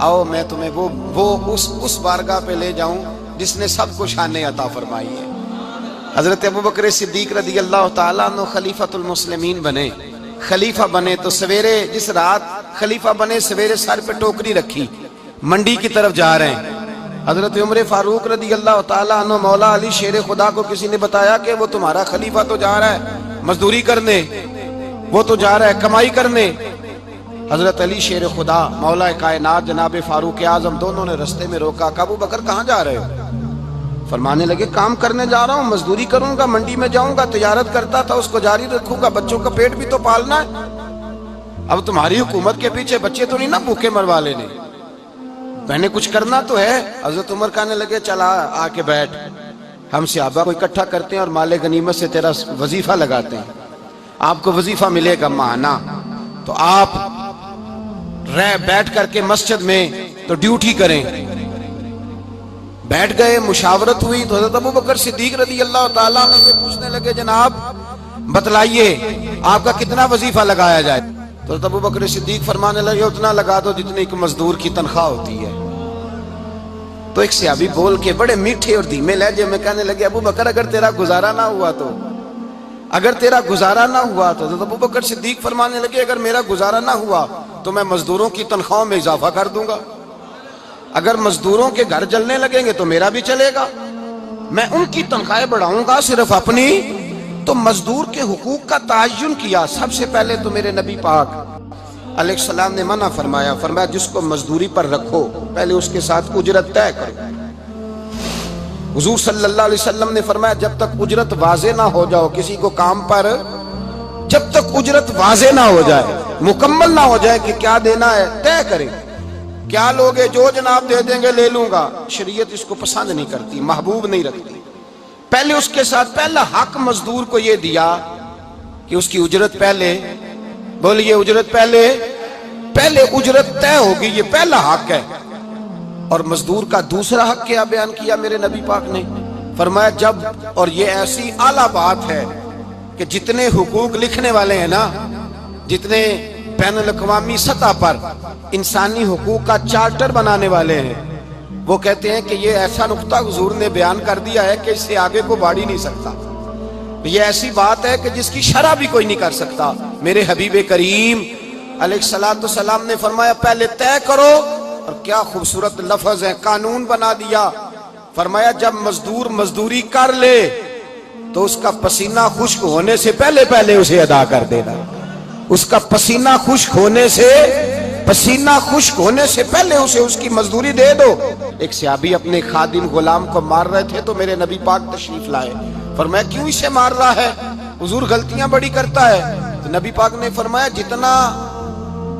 آؤ میں تمہیں وہ اس بارگاہ پہ لے جاؤں جس نے سب کو شانیں عطا فرمائی ہے۔ حضرت ابوبکر صدیق رضی اللہ تعالیٰ عنہ خلیفۃ المسلمین بنے، خلیفہ بنے تو سویرے جس رات خلیفہ بنے سویرے سر پہ ٹوکری رکھی، منڈی کی طرف جا رہے ہیں۔ حضرت عمر فاروق رضی اللہ تعالیٰ عنہ مولا علی شیر خدا کو کسی نے بتایا کہ وہ تمہارا خلیفہ تو جا رہا ہے مزدوری کرنے، وہ تو جا رہا ہے کمائی کرنے۔ حضرت علی شیر خدا مولا کائنات جناب فاروق اعظم دونوں نے رستے میں روکا کہ ابوبکر کہاں جا رہے ہو؟ فرمانے لگے کام کرنے جا رہا ہوں، مزدوری کروں گا، منڈی میں جاؤں گا، تجارت کرتا تھا اس کو جاری رکھوں گا، بچوں کا پیٹ بھی تو پالنا ہے۔ اب تمہاری حکومت کے پیچھے بچے تو نہیں نا بھوکے مروا لینے، میں نے کچھ کرنا تو ہے۔ حضرت عمر کہنے لگے چلا آ کے بیٹھ، ہم صحابہ کو اکٹھا کرتے ہیں اور مال غنیمت سے تیرا وظیفہ لگاتے ہیں، آپ کو وظیفہ ملے گا ماہانہ، تو آپ بیٹھ کر کے مسجد میں تو ڈیوٹی کریں۔ بیٹھ گئے، مشاورت ہوئی تو حضرت ابوبکر صدیق رضی اللہ تعالیٰ عنہ سے پوچھنے لگے جناب بتلائیے آپ کا کتنا وظیفہ لگایا جائے؟ تو حضرت ابوبکر صدیق فرمانے لگے اتنا لگا دو جتنی ایک مزدور کی تنخواہ ہوتی ہے۔ تو ایک صحابی بول کے بڑے میٹھے اور دھیمے لہجے میں کہنے لگے ابوبکر اگر تیرا گزارا نہ ہوا تو، اگر تیرا گزارا نہ ہوا تو حضرت ابوبکر صدیق فرمانے لگے اگر میرا گزارا نہ ہوا تو میں مزدوروں کی تنخواہوں میں اضافہ کر دوں گا، اگر مزدوروں کے گھر جلنے لگیں گے تو میرا بھی چلے گا، میں ان کی تنخواہیں بڑھاؤں گا صرف اپنی۔ تو مزدور کے حقوق کا تعین کیا۔ سب سے پہلے تو میرے نبی پاک علیہ السلام نے منع فرمایا، فرمایا جس کو مزدوری پر رکھو پہلے اس کے ساتھ اجرت طے کرو۔ حضور صلی اللہ علیہ وسلم نے فرمایا جب تک اجرت واضح نہ ہو جاؤ کسی کو کام پر، جب تک اجرت واضح نہ ہو جائے، مکمل نہ ہو جائے کہ کیا دینا ہے، طے کریں۔ کیا لوگے جو جناب دے دیں گے لے لوں گا، شریعت اس کو پسند نہیں کرتی، محبوب نہیں رکھتی۔ پہلے اس کے ساتھ پہلا حق مزدور کو یہ دیا کہ اس کی اجرت پہلے، بولیے اجرت پہلے اجرت طے ہوگی، یہ پہلا حق ہے۔ اور مزدور کا دوسرا حق کیا بیان کیا میرے نبی پاک نے؟ فرمایا جب، اور یہ ایسی اعلیٰ بات ہے کہ جتنے حقوق لکھنے والے ہیں نا، جتنے بین الاقوامی سطح پر انسانی حقوق کا چارٹر بنانے والے ہیں، وہ کہتے ہیں کہ یہ ایسا نقطہ حضور نے بیان کر دیا ہے کہ اس سے آگے کو بڑھ ہی نہیں سکتا، یہ ایسی بات ہے کہ جس کی شرح بھی کوئی نہیں کر سکتا۔ میرے حبیب کریم علیہ السلام نے فرمایا پہلے طے کرو، اور کیا خوبصورت لفظ ہے، قانون بنا دیا۔ فرمایا جب مزدور مزدوری کر لے تو اس کا پسینہ خشک ہونے سے پہلے اسے ادا کر دینا، اس کا پسینہ خشک ہونے سے پہلے اسے اس کی مزدوری دے دو۔ ایک صحابی اپنے خادم غلام کو مار رہے تھے تو میرے نبی پاک تشریف لائے، فرمایا کیوں اسے مار رہا ہے؟ حضور غلطیاں بڑی کرتا ہے۔ تو نبی پاک نے فرمایا جتنا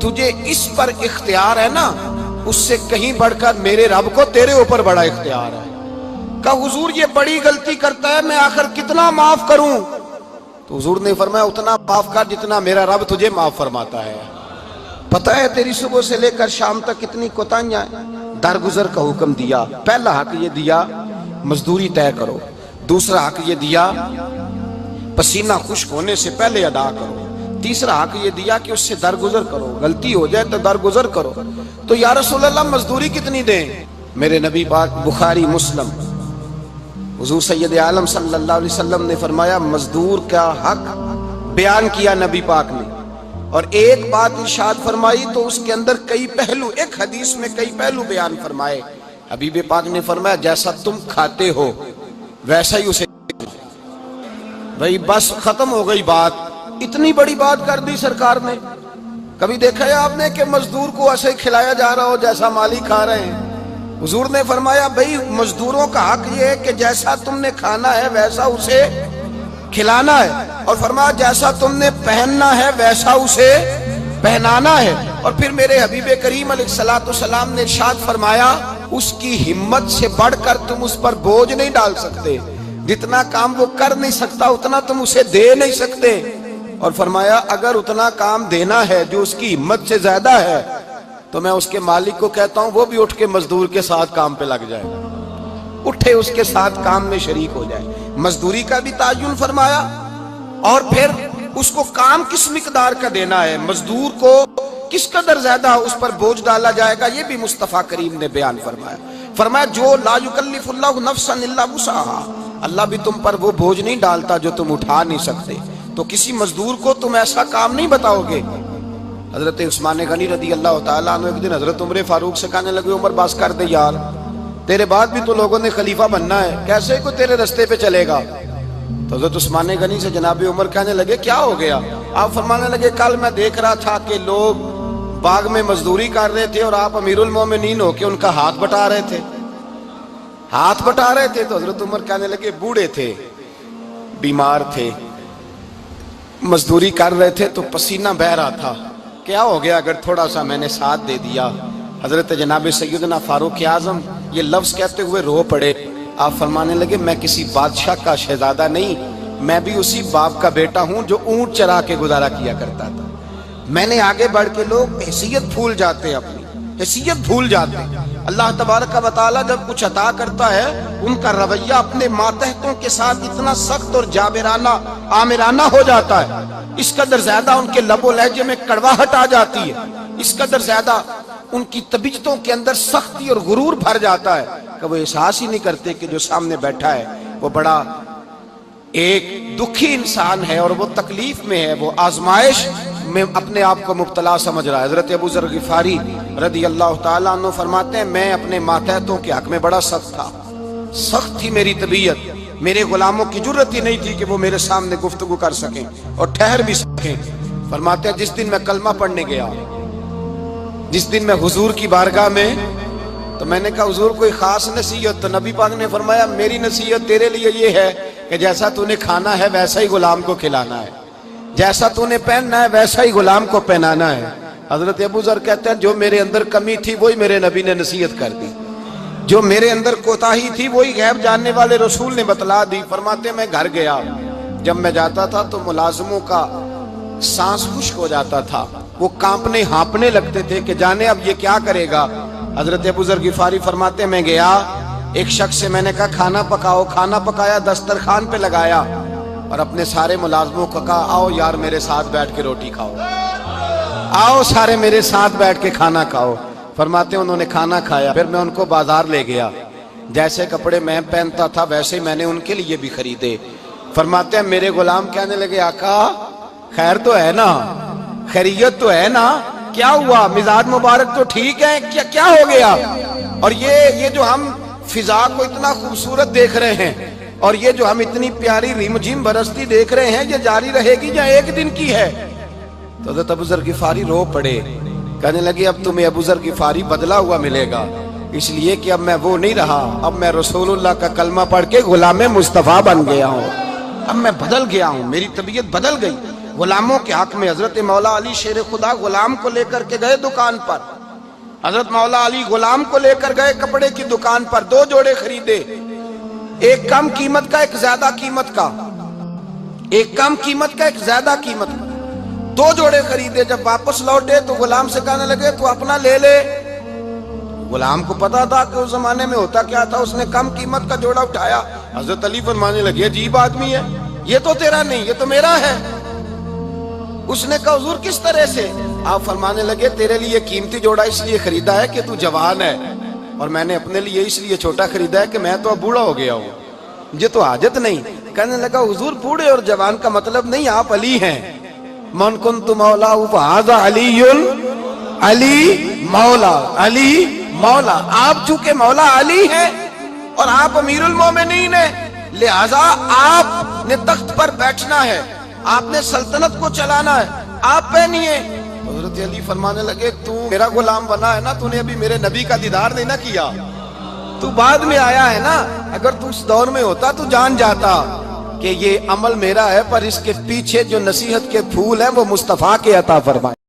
تجھے اس پر اختیار ہے نا اس سے کہیں بڑھ کر میرے رب کو تیرے اوپر بڑا اختیار ہے۔ کہا حضور یہ بڑی غلطی کرتا ہے، میں آخر کتنا معاف کروں؟ تو حضور نے فرمایا اتنا معاف کر جتنا میرا رب تجھے معاف فرماتا ہے۔ پتہ ہے تیری صبح سے لے کر شام تک کتنی کوتاہیاں ہیں، درگزر کا حکم دیا۔ پہلا حق یہ دیا مزدوری طے کرو، دوسرا حق یہ دیا پسینہ خشک ہونے سے پہلے ادا کرو، تیسرا حق یہ دیا کہ اس سے درگزر کرو، غلطی ہو جائے تو درگزر کرو۔ تو یا رسول اللہ مزدوری کتنی دیں؟ میرے نبی پاک بخاری مسلم حضور سید عالم صلی اللہ علیہ وسلم نے فرمایا مزدور کا حق بیان کیا نبی پاک نے، اور ایک بات ارشاد فرمائی تو اس کے اندر کئی پہلو، ایک حدیث میں کئی پہلو بیان فرمائے۔ حبیب پاک نے فرمایا جیسا تم کھاتے ہو ویسا ہی اسے، بھئی بس ختم ہو گئی بات، اتنی بڑی بات کر دی سرکار نے۔ کبھی دیکھا ہے آپ نے کہ مزدور کو ایسے کھلایا جا رہا ہو جیسا مالی کھا رہے ہیں؟ حضور نے فرمایا بھئی مزدوروں کا حق یہ ہے کہ جیسا تم نے کھانا ہے ویسا اسے کھلانا ہے، اور فرمایا جیسا تم نے پہننا ہے ویسا اسے پہنانا ہے۔ اور پھر میرے حبیب کریم علیہ السلام نے ارشاد فرمایا اس کی ہمت سے بڑھ کر تم اس پر بوجھ نہیں ڈال سکتے، جتنا کام وہ کر نہیں سکتا اتنا تم اسے دے نہیں سکتے۔ اور فرمایا اگر اتنا کام دینا ہے جو اس کی ہمت سے زیادہ ہے تو میں اس کے مالک کو کہتا ہوں وہ بھی اٹھ کے مزدور کے ساتھ کام پہ لگ جائے، اٹھے اس کے ساتھ کام میں شریک ہو جائے۔ مزدوری کا بھی تعین فرمایا، اور پھر اس کو کام کس مقدار کا دینا ہے، مزدور کو کس قدر زیادہ اس پر بوجھ ڈالا جائے گا، یہ بھی مصطفیٰ کریم نے بیان فرمایا۔ فرمایا جو لا یکلف اللہ نفسا الا وسعها، اللہ بھی تم پر وہ بوجھ نہیں ڈالتا جو تم اٹھا نہیں سکتے، تو کسی مزدور کو تم ایسا کام نہیں بتاؤ گے۔ حضرت عثمان غنی رضی اللہ تعالیٰ عنہ ایک دن حضرت عمر فاروق سے کہنے لگے عمر بس کر دے یار، تیرے بعد بھی تو لوگوں نے خلیفہ بننا ہے، کیسے کوئی تیرے رستے پہ چلے گا؟ تو حضرت عثمان غنی سے جناب عمر کہنے لگے کیا ہو گیا؟ آپ فرمانے لگے کل میں دیکھ رہا تھا کہ لوگ باغ میں مزدوری کر رہے تھے اور آپ امیر المومنین ہو کے ان کا ہاتھ بٹا رہے تھے، ہاتھ بٹا رہے تھے۔ تو حضرت عمر کہنے لگے بوڑھے تھے، بیمار تھے، مزدوری کر رہے تھے تو پسینہ بہہ رہا تھا، کیا ہو گیا اگر تھوڑا سا میں نے ساتھ دے دیا؟ حضرت جناب سیدنا فاروق اعظم یہ لفظ کہتے ہوئے رو پڑے۔ آپ فرمانے لگے میں کسی بادشاہ کا شہزادہ نہیں، میں بھی اسی باپ کا بیٹا ہوں جو اونٹ چرا کے گزارا کیا کرتا تھا۔ میں نے آگے بڑھ کے لوگ حیثیت بھول جاتے ہیں، اپنی حیثیت بھول جاتے ہیں۔ اللہ تبارک و تعالیٰ جب کچھ عطا کرتا ہے ان کا رویہ اپنے ماتحتوں کے ساتھ اتنا سخت اور جابرانہ آمرانہ ہو جاتا ہے، اس قدر زیادہ ان کے لب و لہجے میں کڑواہٹ آ جاتی ہے، اس قدر زیادہ ان کی طبیعتوں کے اندر سختی اور غرور بھر جاتا ہے کہ وہ احساس ہی نہیں کرتے کہ جو سامنے بیٹھا ہے وہ بڑا ایک دکھی انسان ہے اور وہ تکلیف میں ہے، وہ آزمائش میں اپنے آپ کو مبتلا سمجھ رہا ہے۔ حضرت ابو ذر غفاری رضی اللہ تعالیٰ عنہ فرماتے ہیں میں اپنے ماتحتوں کے حق میں بڑا سخت تھا، سخت تھی میری طبیعت، میرے غلاموں کی جرت ہی نہیں تھی کہ وہ میرے سامنے گفتگو کر سکیں اور ٹھہر بھی سکیں۔ فرماتے ہیں جس دن میں کلمہ پڑھنے گیا، جس دن میں حضور کی بارگاہ میں، تو میں نے کہا حضور کوئی خاص نصیحت؟ تو نبی پاک نے فرمایا میری نصیحت تیرے لیے یہ ہے کہ جیسا تو نے کھانا ہے ویسا ہی غلام کو کھلانا ہے، جیسا تو نے پہننا ہے ویسا ہی غلام کو پہنانا ہے۔ حضرت ابو ذر کہتے ہیں جو میرے اندر کمی تھی وہی میرے نبی نے نصیحت کر دی، جو میرے اندر کوتاہی تھی وہی غیب جاننے والے رسول نے بتلا دی۔ فرماتے ہیں میں گھر گیا، جب میں جاتا تھا تو ملازموں کا سانس خشک ہو جاتا تھا، وہ کانپنے ہانپنے لگتے تھے کہ جانے اب یہ کیا کرے گا۔ حضرت ابو ذر غفاری فرماتے ہیں میں گیا، ایک شخص سے میں نے کہا کھانا پکاؤ، کھانا پکایا، دسترخوان پہ لگایا اور اپنے سارے ملازموں کو کہا آؤ یار میرے ساتھ بیٹھ کے روٹی کھاؤ، آؤ سارے میرے ساتھ بیٹھ کے کھانا کھاؤ۔ فرماتے ہیں انہوں نے کھانا کھایا، پھر میں ان کو بازار لے گیا، جیسے کپڑے میں پہنتا تھا ویسے میں نے ان کے لیے بھی خریدے۔ فرماتے ہیں میرے غلام کہنے لگے آقا خیر تو ہے نا، خیریت تو ہے نا، کیا ہوا؟ مزاج مبارک تو ٹھیک ہے، کیا ہو گیا؟ اور یہ جو ہم فضا کو اتنا خوبصورت دیکھ رہے ہیں اور یہ جو ہم اتنی پیاری ریم جھیم برستی دیکھ رہے ہیں یہ جاری رہے گی یا ایک دن کی ہے؟ تو حضرت ابو ذر غفاری رو پڑے، کہنے لگے اب تمہیں ابو ذر غفاری بدلا ہوا ملے گا، اس لیے کہ اب میں وہ نہیں رہا، اب میں رسول اللہ کا کلمہ پڑھ کے غلام مصطفیٰ بن گیا ہوں، اب میں بدل گیا ہوں، میری طبیعت بدل گئی۔ غلاموں کے حق میں حضرت مولا علی شیر خدا غلام کو لے کر کے گئے دکان پر، حضرت مولا علی غلام کو لے کر گئے کپڑے کی دکان پر، 2 جوڑے خریدے، ایک کم قیمت کا ایک زیادہ قیمت کا، ایک کم قیمت کا ایک زیادہ قیمت کا، 2 جوڑے خریدے۔ جب واپس لوٹے تو غلام سے کہنے لگے تو اپنا لے لے۔ غلام کو پتا تھا کہ اس زمانے میں ہوتا کیا تھا، اس نے کم قیمت کا جوڑا اٹھایا۔ حضرت علی فرمانے لگے عجیب آدمی ہے، یہ تو تیرا نہیں، یہ تو میرا ہے۔ اس نے کہا حضور کس طرح سے؟ آپ فرمانے لگے تیرے لیے قیمتی جوڑا اس لیے خریدا ہے کہ تو جوان ہے، اور میں نے اپنے لیے اس لیے چھوٹا خریدا ہے کہ میں تو اب بوڑھا ہو گیا ہوں، مجھے تو حاجت نہیں۔ کہنے لگا حضور بوڑھے اور جوان کا مطلب نہیں، آپ علی ہیں، من کنت مولا فہذا علی، علی مولا، علی مولا، آپ چونکہ مولا علی ہیں اور آپ امیر المومنین ہیں، لہذا آپ نے تخت پر بیٹھنا ہے، آپ نے سلطنت کو چلانا ہے، آپ پہنیے۔ حضرت علی فرمانے لگے تو میرا غلام بنا ہے نا، تو نے ابھی میرے نبی کا دیدار نہیں نہ کیا، تو بعد میں آیا ہے نا، اگر تو اس دور میں ہوتا تو جان جاتا کہ یہ عمل میرا ہے، پر اس کے پیچھے جو نصیحت کے پھول ہیں وہ مصطفیٰ کے عطا فرمائے۔